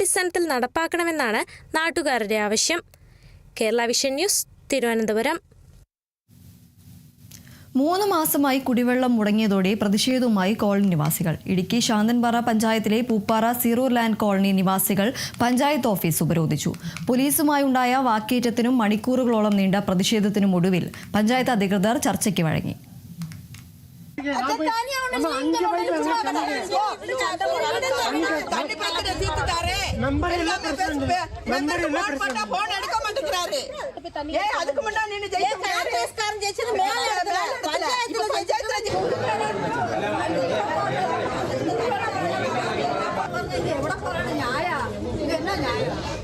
യുദ്ധാടിസ്ഥാനത്തിൽ നടപ്പാക്കണമെന്നാണ് നാട്ടുകാരുടെ ആവശ്യം. Kerala vision news, Thiruvananthapuram. 3 മാസമായി കുടിവെള്ളം മുടങ്ങിയതോടെ പ്രതിഷേധവുമായി കോളനി നിവാസികൾ. ഇടുക്കി ശാന്തൻപാറ പഞ്ചായത്തിലെ പൂപ്പാറ സീറോ ലാൻഡ് കോളനി നിവാസികൾ പഞ്ചായത്ത് ഓഫീസ് ഉപരോധിച്ചു. പോലീസുമായുണ്ടായ വാക്കേറ്റത്തിനും മണിക്കൂറുകളോളം നീണ്ട പ്രതിഷേധത്തിനും ഒടുവിൽ പഞ്ചായത്ത് അധികൃതർ ചർച്ചയ്ക്ക് വഴങ്ങി.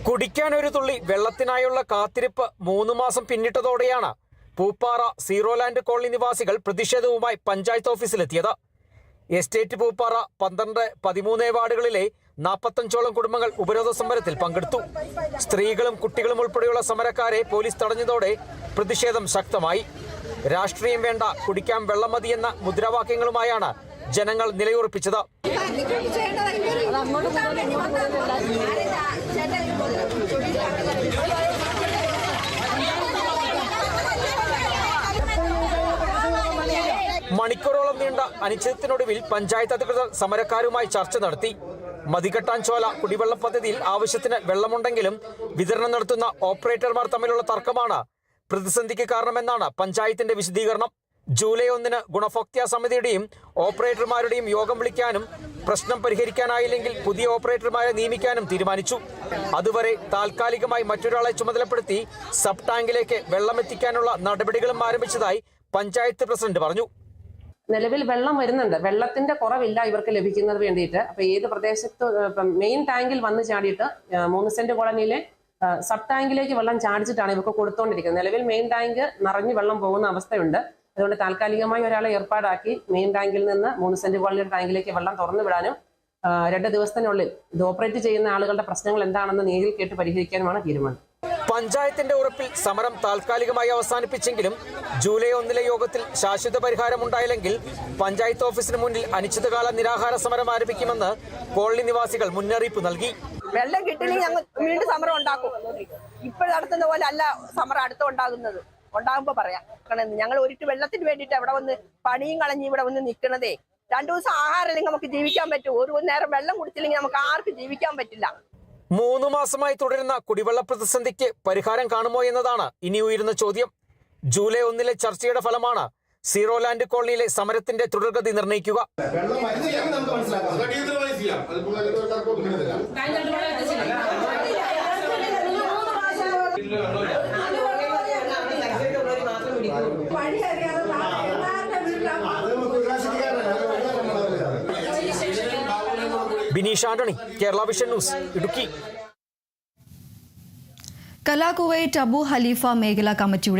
കുടിക്കാൻ ഒരു തുള്ളി വെള്ളത്തിനായുള്ള കാത്തിരിപ്പ് 3 മാസം പിന്നിട്ടതോടെയാണ് പൂപ്പാറ സീറോ ലാൻഡ് കോളനി നിവാസികൾ പ്രതിഷേധവുമായി പഞ്ചായത്ത് ഓഫീസിലെത്തിയത്. എസ്റ്റേറ്റ് പൂപ്പാറ 12, 13 വാർഡുകളിലെ 45ഓളം കുടുംബങ്ങൾ ഉപരോധ സമരത്തിൽ പങ്കെടുത്തു. സ്ത്രീകളും കുട്ടികളും ഉൾപ്പെടെയുള്ള സമരക്കാരെ പോലീസ് തടഞ്ഞതോടെ പ്രതിഷേധം ശക്തമായി. രാഷ്ട്രീയം വേണ്ട, കുടിക്കാൻ വെള്ളം മതി എന്ന മുദ്രാവാക്യങ്ങളുമായാണ് ജനങ്ങൾ നിലയുറപ്പിച്ചത്. മണിക്കൂറോളം നീണ്ട അനിശ്ചിതത്തിനൊടുവിൽ പഞ്ചായത്ത് അധികൃതർ സമരക്കാരുമായി ചർച്ച നടത്തി. മതികെട്ടാൻചോല കുടിവെള്ള പദ്ധതിയിൽ ആവശ്യത്തിന് വെള്ളമുണ്ടെങ്കിലും വിതരണം നടത്തുന്ന ഓപ്പറേറ്റർമാർ തമ്മിലുള്ള തർക്കമാണ് പ്രതിസന്ധിക്ക് കാരണമെന്നാണ് പഞ്ചായത്തിന്റെ വിശദീകരണം. ജൂലൈ 1 ഗുണഭോക്തൃ സമിതിയുടെയും ഓപ്പറേറ്റർമാരുടെയും യോഗം വിളിക്കാനും പ്രശ്നം പരിഹരിക്കാനായില്ലെങ്കിൽ പുതിയ ഓപ്പറേറ്റർമാരെ നിയമിക്കാനും തീരുമാനിച്ചു. അതുവരെ താൽക്കാലികമായി മറ്റൊരാളെ ചുമതലപ്പെടുത്തി സബ് ടാങ്കിലേക്ക് വെള്ളമെത്തിക്കാനുള്ള നടപടികളും ആരംഭിച്ചതായി പഞ്ചായത്ത് പ്രസിഡന്റ് പറഞ്ഞു. നിലവിൽ വെള്ളം വരുന്നുണ്ട്, വെള്ളത്തിന്റെ കുറവില്ല ഇവർക്ക് ലഭിക്കുന്നത് വേണ്ടിയിട്ട്. അപ്പൊ ഏത് പ്രദേശത്ത് മെയിൻ ടാങ്കിൽ വന്ന് ചാടിയിട്ട് 3 സെന്റ് കോളനിയിലെ സബ് ടാങ്കിലേക്ക് വെള്ളം ചാടിച്ചിട്ടാണ് ഇവർക്ക് കൊടുത്തോണ്ടിരിക്കുന്നത്. നിലവിൽ മെയിൻ ടാങ്ക് നിറഞ്ഞ് വെള്ളം പോകുന്ന അവസ്ഥയുണ്ട്. അതുകൊണ്ട് താൽക്കാലികമായി ഒരാളെ ഏർപ്പാടാക്കി മെയിൻ ടാങ്കിൽ നിന്ന് 3 സെന്റ് കോളനിയുടെ ടാങ്കിലേക്ക് വെള്ളം തുറന്നു വിടാനും 2 ദിവസത്തിനുള്ളിൽ ഇത് ഓപ്പറേറ്റ് ചെയ്യുന്ന ആളുകളുടെ പ്രശ്നങ്ങൾ എന്താണെന്ന് നേരിൽ കേട്ട് പരിഹരിക്കാനുമാണ് തീരുമാനം. പഞ്ചായത്തിന്റെ ഉറപ്പിൽ സമരം താൽക്കാലികമായി അവസാനിപ്പിച്ചെങ്കിലും ജൂലൈ 1 യോഗത്തിൽ ശാശ്വത പരിഹാരം ഉണ്ടായില്ലെങ്കിൽ പഞ്ചായത്ത് ഓഫീസിന് മുന്നിൽ അനിശ്ചിതകാല നിരാഹാര സമരം ആരംഭിക്കുമെന്ന് കോളനി നിവാസികൾ മുന്നറിയിപ്പ് നൽകി. വെള്ളം കിട്ടില്ലെങ്കിൽ ഞങ്ങൾ വീണ്ടും സമരം ഉണ്ടാക്കും. ഇപ്പോൾ നടത്തുന്ന പോലെ അല്ല സമരം ഉണ്ടാകുന്നത്. ഉണ്ടാകുമ്പോ പറയാം. ഞങ്ങൾ ഒരിട്ട് വെള്ളത്തിന് വേണ്ടിയിട്ട് അവിടെ വന്ന് പണിയും കളഞ്ഞ് ഇവിടെ വന്ന് നിൽക്കണതേ. 2 ദിവസം ആഹാരം അല്ലെങ്കിൽ നമുക്ക് ജീവിക്കാൻ പറ്റും. ഒരു നേരം വെള്ളം കുടിച്ചില്ലെങ്കിൽ നമുക്ക് ആർക്കും ജീവിക്കാൻ പറ്റില്ല. 3 മാസമായി തുടരുന്ന കുടിവെള്ള പ്രതിസന്ധിക്ക് പരിഹാരം കാണുമോ എന്നതാണ് ഇനി ഉയരുന്ന ചോദ്യം. ജൂലൈ 1 ചർച്ചയുടെ ഫലമാണ് സീറോ ലാൻഡ് കോളനിയിലെ സമരത്തിന്റെ തുടർഗതി നിർണ്ണയിക്കുക. Bineesh Antony, Kerala vision news, Idukki. Kala Kuwait Abu Halifa മേഖലാ കമ്മിറ്റിയുടെ